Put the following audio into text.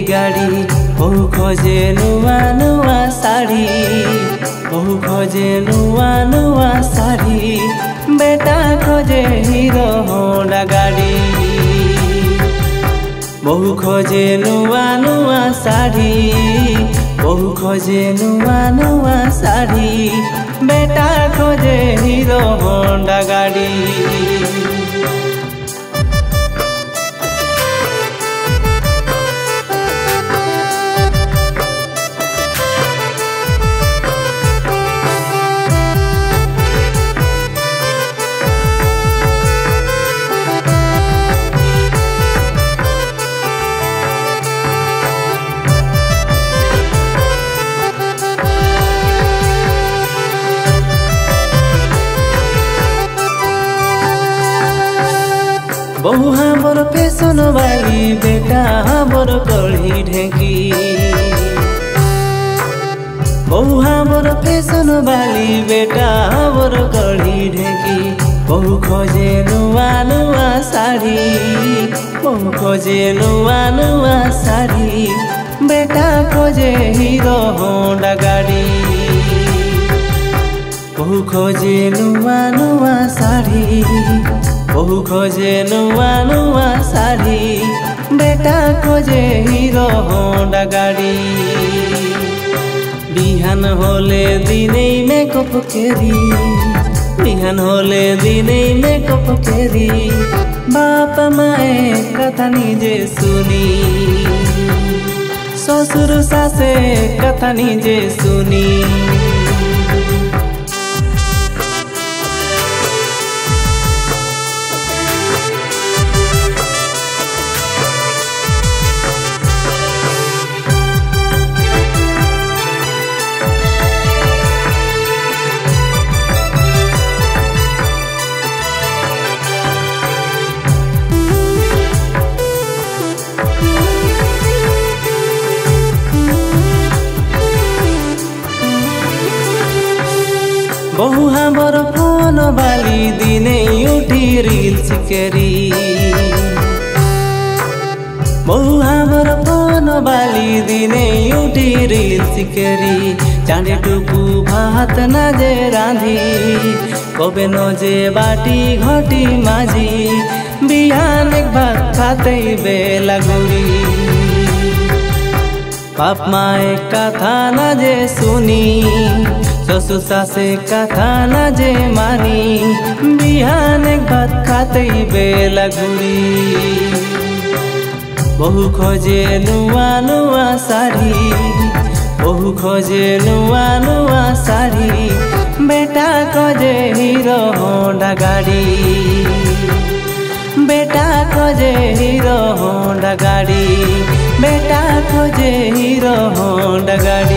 गाड़ी बहु खोजे नुआ नुआ साड़ी बहु खोजे नुआ नुआ साड़ी बेटा खोजे हीरो होंडा गाड़ी बहु खोजे नुआ नुआ साड़ी बहु खोजे नुआ नुआ साड़ी बेटा खोजे हीरो होंडा गाड़ी। बहु हमर फैशन वाली बेटा हमर कढ़ी ढेंकी बहु हमर फैशन वाली बेटा हमर कढ़ी ढेंकी बहु खोजे नुआ नुआ साड़ी बहु खोजे नुआ नुआ साड़ी बेटा खोजे हीरो होंडा गाड़ी बहु खोजे नुआ नुआ साड़ी बहु खोजे नुआ नुआ साड़ी बेटा खोजे हीरो होंडा गाड़ी। बिहान होले दिने मेकअप केरी बिहान होले दिने मेकअप केरी बाप माए कथा निजे सुनी ससुर सासे कथा निजे सुनी। बहु हमर फोन वाली दिने उठी रील्स करी बहु हमर फोन वाली दिने उठी रील्स करी चांदे टुकु भात ना जे रांधी कबे न जे बाटी घटी माझी बिहान एक भात खाते बेला गुरी बाप माए कथा ना जे सुनी ससुर सासे कथा ना जे मानी बिहान एक भात खाते बेला घुरी बहु खोजे नुआ नुआ साड़ी बहु खोजे नुआ नुआ साड़ी बेटा खोजे हीरो होंडा गाड़ी बेटा खोजे हीरो होंडा गाड़ी बेटा खोजे हीरो होंडा गाड़ी।